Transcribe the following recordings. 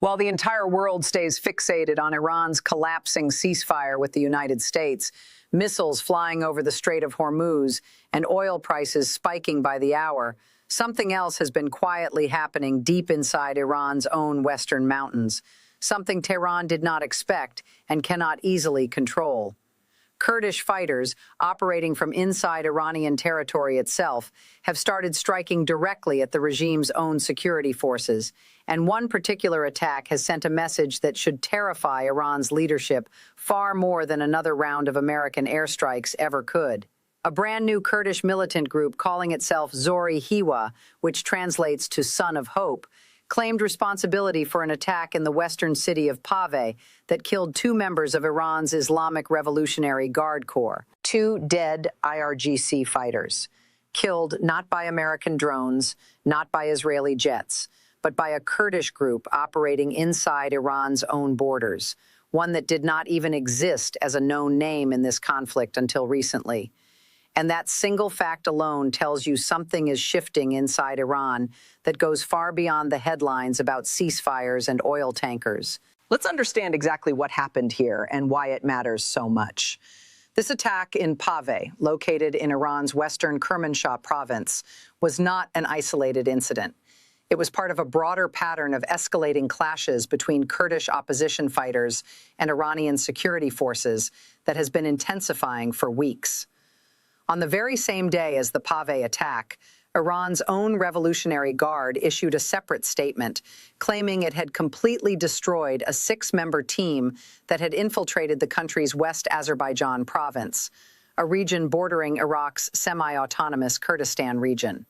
While the entire world stays fixated on Iran's collapsing ceasefire with the United States, missiles flying over the Strait of Hormuz, and oil prices spiking by the hour, something else has been quietly happening deep inside Iran's own western mountains, something Tehran did not expect and cannot easily control. Kurdish fighters, operating from inside Iranian territory itself, have started striking directly at the regime's own security forces, and one particular attack has sent a message that should terrify Iran's leadership far more than another round of American airstrikes ever could. A brand new Kurdish militant group calling itself Zori Hiwa, which translates to Son of Hope, claimed responsibility for an attack in the western city of Paveh that killed 2 members of Iran's Islamic Revolutionary Guard Corps, 2 dead IRGC fighters, killed not by American drones, not by Israeli jets, but by a Kurdish group operating inside Iran's own borders, one that did not even exist as a known name in this conflict until recently. And that single fact alone tells you something is shifting inside Iran that goes far beyond the headlines about ceasefires and oil tankers. Let's understand exactly what happened here and why it matters so much. This attack in Paveh, located in Iran's western Kermanshah province, was not an isolated incident. It was part of a broader pattern of escalating clashes between Kurdish opposition fighters and Iranian security forces that has been intensifying for weeks. On the very same day as the Paveh attack, Iran's own Revolutionary Guard issued a separate statement claiming it had completely destroyed a 6-member team that had infiltrated the country's West Azerbaijan province, a region bordering Iraq's semi-autonomous Kurdistan region.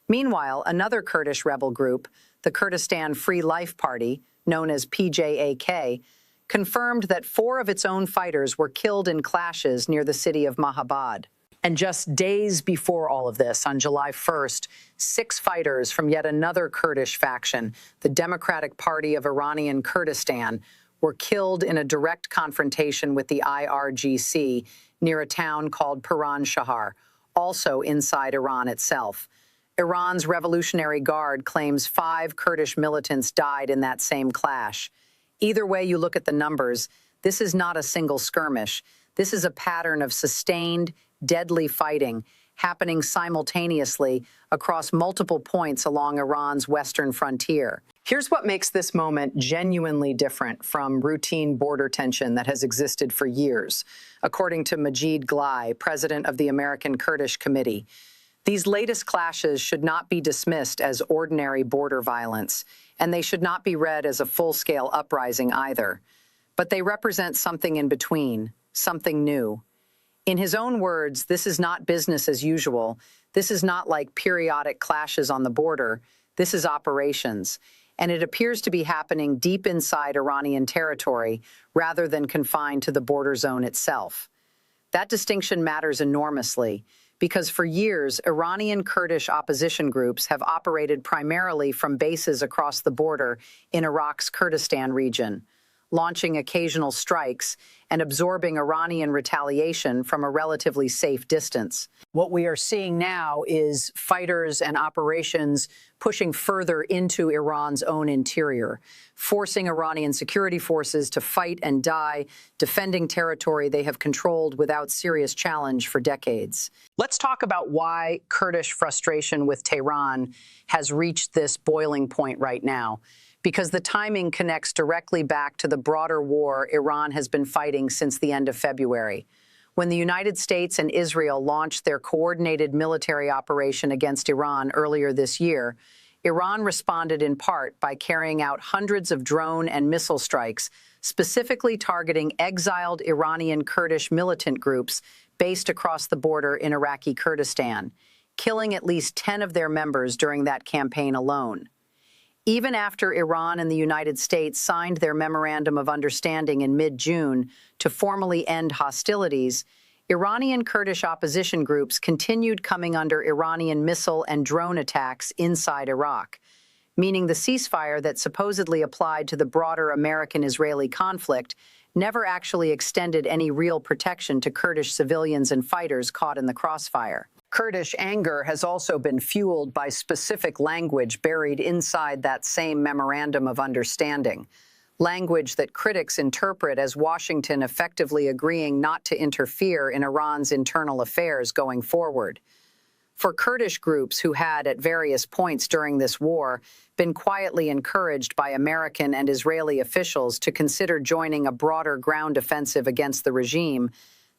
Meanwhile, another Kurdish rebel group, the Kurdistan Free Life Party, known as PJAK, confirmed that 4 of its own fighters were killed in clashes near the city of Mahabad. And just days before all of this, on July 1st, 6 fighters from yet another Kurdish faction, the Democratic Party of Iranian Kurdistan, were killed in a direct confrontation with the IRGC near a town called Piran Shahar, also inside Iran itself. Iran's Revolutionary Guard claims 5 Kurdish militants died in that same clash. Either way you look at the numbers, this is not a single skirmish. This is a pattern of sustained, deadly fighting happening simultaneously across multiple points along Iran's western frontier. Here's what makes this moment genuinely different from routine border tension that has existed for years, according to Majid Glai, president of the American Kurdish Committee. These latest clashes should not be dismissed as ordinary border violence, and they should not be read as a full-scale uprising either. But they represent something in between, something new. In his own words, this is not business as usual. This is not like periodic clashes on the border. This is operations. And it appears to be happening deep inside Iranian territory rather than confined to the border zone itself. That distinction matters enormously because for years, Iranian Kurdish opposition groups have operated primarily from bases across the border in Iraq's Kurdistan region, launching occasional strikes and absorbing Iranian retaliation from a relatively safe distance. What we are seeing now is fighters and operations pushing further into Iran's own interior, forcing Iranian security forces to fight and die, defending territory they have controlled without serious challenge for decades. Let's talk about why Kurdish frustration with Tehran has reached this boiling point right now, because the timing connects directly back to the broader war Iran has been fighting since the end of February. When the United States and Israel launched their coordinated military operation against Iran earlier this year, Iran responded in part by carrying out hundreds of drone and missile strikes, specifically targeting exiled Iranian Kurdish militant groups based across the border in Iraqi Kurdistan, killing at least 10 of their members during that campaign alone. Even after Iran and the United States signed their Memorandum of Understanding in mid-June to formally end hostilities, Iranian Kurdish opposition groups continued coming under Iranian missile and drone attacks inside Iraq, meaning the ceasefire that supposedly applied to the broader American-Israeli conflict never actually extended any real protection to Kurdish civilians and fighters caught in the crossfire. Kurdish anger has also been fueled by specific language buried inside that same memorandum of understanding, language that critics interpret as Washington effectively agreeing not to interfere in Iran's internal affairs going forward. For Kurdish groups who had, at various points during this war, been quietly encouraged by American and Israeli officials to consider joining a broader ground offensive against the regime,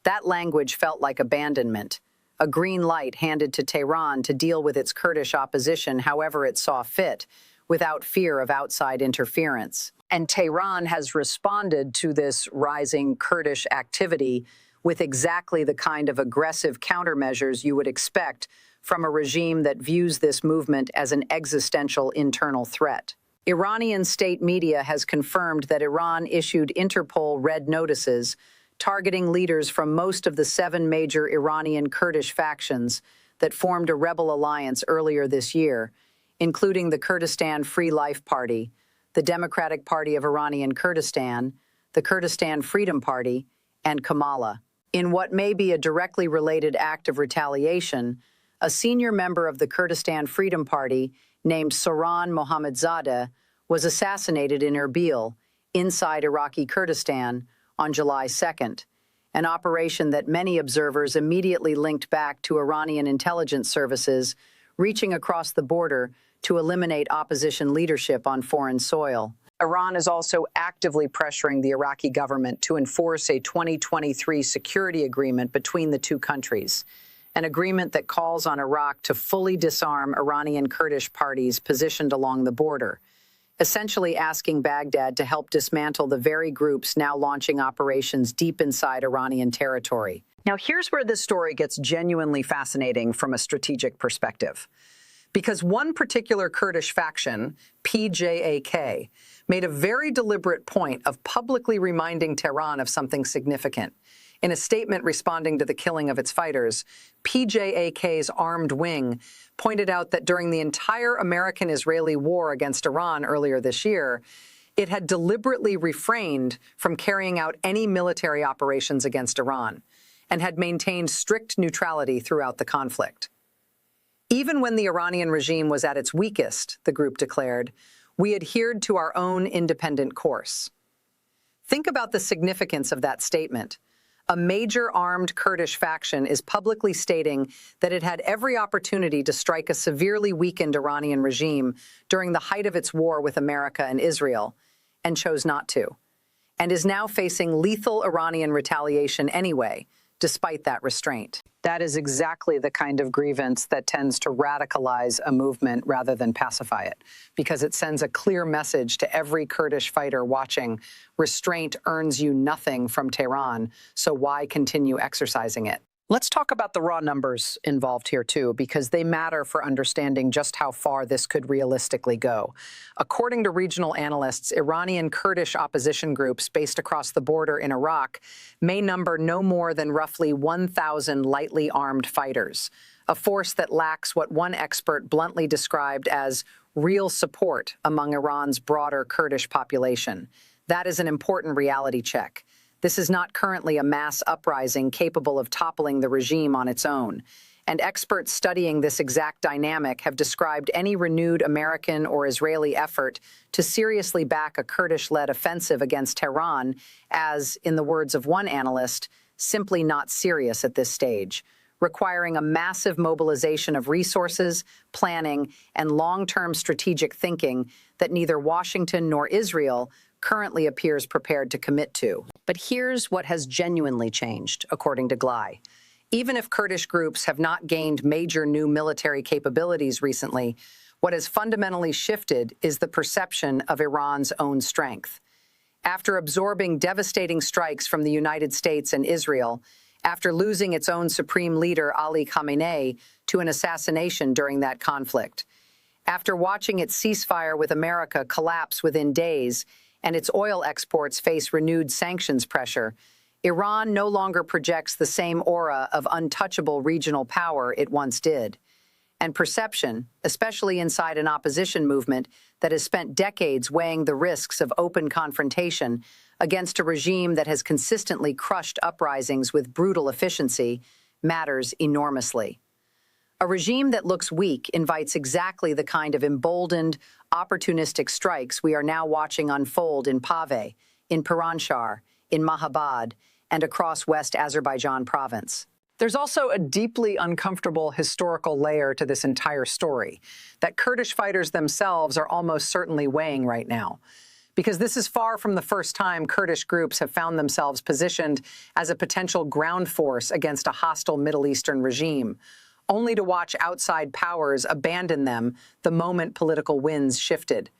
that language felt like abandonment, a green light handed to Tehran to deal with its Kurdish opposition however it saw fit, without fear of outside interference. And Tehran has responded to this rising Kurdish activity with exactly the kind of aggressive countermeasures you would expect from a regime that views this movement as an existential internal threat. Iranian state media has confirmed that Iran issued Interpol red notices targeting leaders from most of the 7 major Iranian Kurdish factions that formed a rebel alliance earlier this year, including the Kurdistan Free Life Party, the Democratic Party of Iranian Kurdistan, the Kurdistan Freedom Party, and Kamala. In what may be a directly related act of retaliation, a senior member of the Kurdistan Freedom Party, named Soran Mohammadzadeh, was assassinated in Erbil, inside Iraqi Kurdistan, on July 2nd, an operation that many observers immediately linked back to Iranian intelligence services reaching across the border to eliminate opposition leadership on foreign soil. Iran is also actively pressuring the Iraqi government to enforce a 2023 security agreement between the two countries, an agreement that calls on Iraq to fully disarm Iranian Kurdish parties positioned along the border, essentially asking Baghdad to help dismantle the very groups now launching operations deep inside Iranian territory. Now, here's where this story gets genuinely fascinating from a strategic perspective. Because one particular Kurdish faction, PJAK, made a very deliberate point of publicly reminding Tehran of something significant. In a statement responding to the killing of its fighters, PJAK's armed wing pointed out that during the entire American-Israeli war against Iran earlier this year, it had deliberately refrained from carrying out any military operations against Iran and had maintained strict neutrality throughout the conflict. Even when the Iranian regime was at its weakest, the group declared, we adhered to our own independent course. Think about the significance of that statement. A major armed Kurdish faction is publicly stating that it had every opportunity to strike a severely weakened Iranian regime during the height of its war with America and Israel, and chose not to, and is now facing lethal Iranian retaliation anyway, despite that restraint. That is exactly the kind of grievance that tends to radicalize a movement rather than pacify it, because it sends a clear message to every Kurdish fighter watching: restraint earns you nothing from Tehran, so why continue exercising it? Let's talk about the raw numbers involved here, too, because they matter for understanding just how far this could realistically go. According to regional analysts, Iranian Kurdish opposition groups based across the border in Iraq may number no more than roughly 1,000 lightly armed fighters, a force that lacks what one expert bluntly described as real support among Iran's broader Kurdish population. That is an important reality check. This is not currently a mass uprising capable of toppling the regime on its own, and experts studying this exact dynamic have described any renewed American or Israeli effort to seriously back a Kurdish-led offensive against Tehran as, in the words of one analyst, simply not serious at this stage, requiring a massive mobilization of resources, planning, and long-term strategic thinking that neither Washington nor Israel currently appears prepared to commit to. But here's what has genuinely changed, according to Glai. Even if Kurdish groups have not gained major new military capabilities recently, what has fundamentally shifted is the perception of Iran's own strength. After absorbing devastating strikes from the United States and Israel, after losing its own supreme leader, Ali Khamenei, to an assassination during that conflict, after watching its ceasefire with America collapse within days, and its oil exports face renewed sanctions pressure, Iran no longer projects the same aura of untouchable regional power it once did. And perception, especially inside an opposition movement that has spent decades weighing the risks of open confrontation against a regime that has consistently crushed uprisings with brutal efficiency, matters enormously. A regime that looks weak invites exactly the kind of emboldened, opportunistic strikes we are now watching unfold in Paveh, in Piranshar, in Mahabad, and across West Azerbaijan province. There's also a deeply uncomfortable historical layer to this entire story that Kurdish fighters themselves are almost certainly weighing right now. Because this is far from the first time Kurdish groups have found themselves positioned as a potential ground force against a hostile Middle Eastern regime, only to watch outside powers abandon them the moment political winds shifted.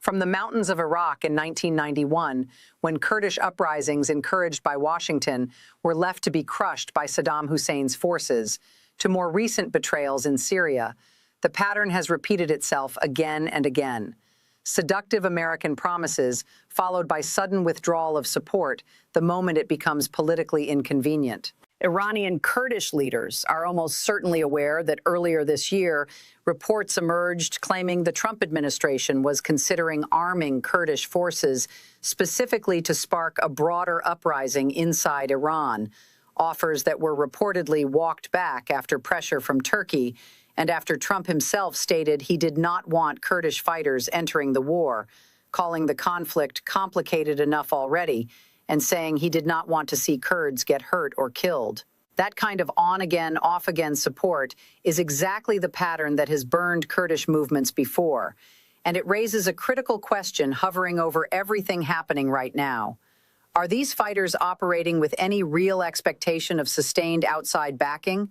From the mountains of Iraq in 1991, when Kurdish uprisings encouraged by Washington were left to be crushed by Saddam Hussein's forces, to more recent betrayals in Syria, the pattern has repeated itself again and again. Seductive American promises, followed by sudden withdrawal of support the moment it becomes politically inconvenient. Iranian Kurdish leaders are almost certainly aware that earlier this year, reports emerged claiming the Trump administration was considering arming Kurdish forces specifically to spark a broader uprising inside Iran, offers that were reportedly walked back after pressure from Turkey and after Trump himself stated he did not want Kurdish fighters entering the war, calling the conflict complicated enough already, and saying he did not want to see Kurds get hurt or killed. That kind of on-again, off-again support is exactly the pattern that has burned Kurdish movements before, and it raises a critical question hovering over everything happening right now. Are these fighters operating with any real expectation of sustained outside backing,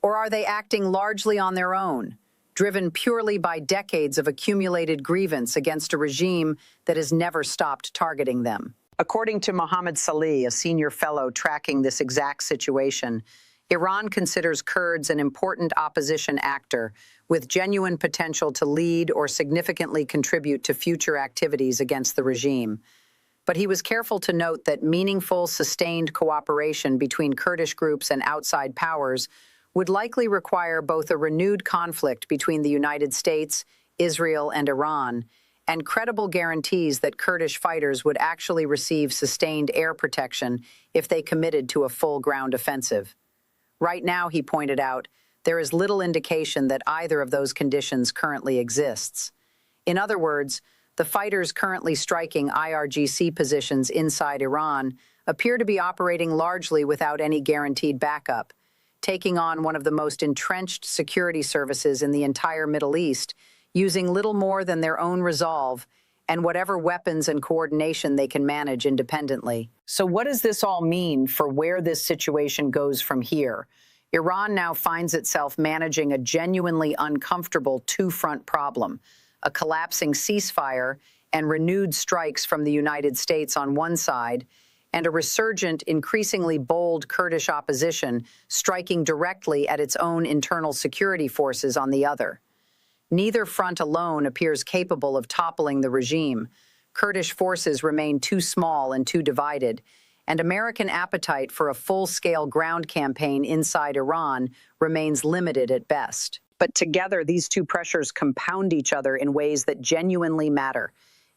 or are they acting largely on their own, driven purely by decades of accumulated grievance against a regime that has never stopped targeting them? According to Mohammed Salih, a senior fellow tracking this exact situation, Iran considers Kurds an important opposition actor with genuine potential to lead or significantly contribute to future activities against the regime. But he was careful to note that meaningful, sustained cooperation between Kurdish groups and outside powers would likely require both a renewed conflict between the United States, Israel, and Iran, and credible guarantees that Kurdish fighters would actually receive sustained air protection if they committed to a full ground offensive. Right now, he pointed out, there is little indication that either of those conditions currently exists. In other words, the fighters currently striking IRGC positions inside Iran appear to be operating largely without any guaranteed backup, taking on one of the most entrenched security services in the entire Middle East, using little more than their own resolve and whatever weapons and coordination they can manage independently. So what does this all mean for where this situation goes from here? Iran now finds itself managing a genuinely uncomfortable two-front problem, a collapsing ceasefire and renewed strikes from the United States on one side, and a resurgent, increasingly bold Kurdish opposition striking directly at its own internal security forces on the other. Neither front alone appears capable of toppling the regime. Kurdish forces remain too small and too divided, and American appetite for a full-scale ground campaign inside Iran remains limited at best. But together, these two pressures compound each other in ways that genuinely matter.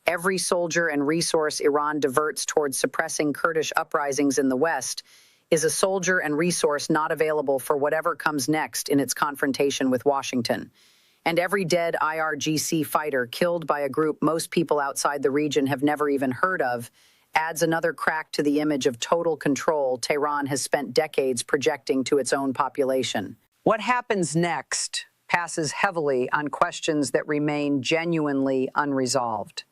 Every soldier and resource Iran diverts towards suppressing Kurdish uprisings in the West is a soldier and resource not available for whatever comes next in its confrontation with Washington. And every dead IRGC fighter killed by a group most people outside the region have never even heard of adds another crack to the image of total control Tehran has spent decades projecting to its own population. What happens next passes heavily on questions that remain genuinely unresolved.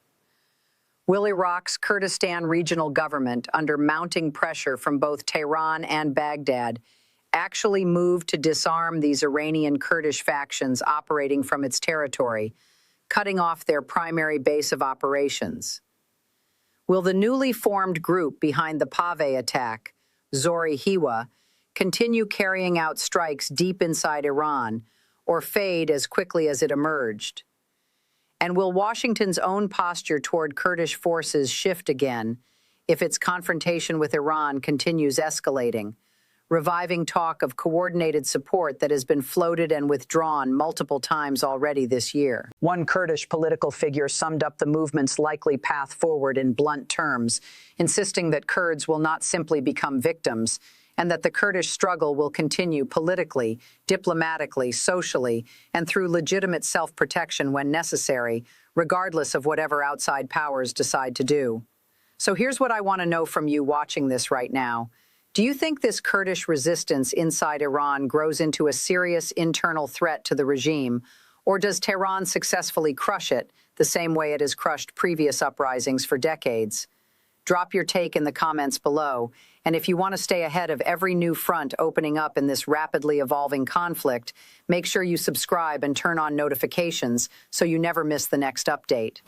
Will Iraq's Kurdistan regional government, under mounting pressure from both Tehran and Baghdad, actually move to disarm these Iranian Kurdish factions operating from its territory, cutting off their primary base of operations? Will the newly formed group behind the Paveh attack, Zori-Hiwa, continue carrying out strikes deep inside Iran, or fade as quickly as it emerged? And will Washington's own posture toward Kurdish forces shift again if its confrontation with Iran continues escalating, reviving talk of coordinated support that has been floated and withdrawn multiple times already this year? One Kurdish political figure summed up the movement's likely path forward in blunt terms, insisting that Kurds will not simply become victims. and that the Kurdish struggle will continue politically, diplomatically, socially, and through legitimate self-protection when necessary, regardless of whatever outside powers decide to do. So here's what I want to know from you watching this right now. Do you think this Kurdish resistance inside Iran grows into a serious internal threat to the regime, or does Tehran successfully crush it the same way it has crushed previous uprisings for decades? Drop your take in the comments below, and if you want to stay ahead of every new front opening up in this rapidly evolving conflict, make sure you subscribe and turn on notifications so you never miss the next update.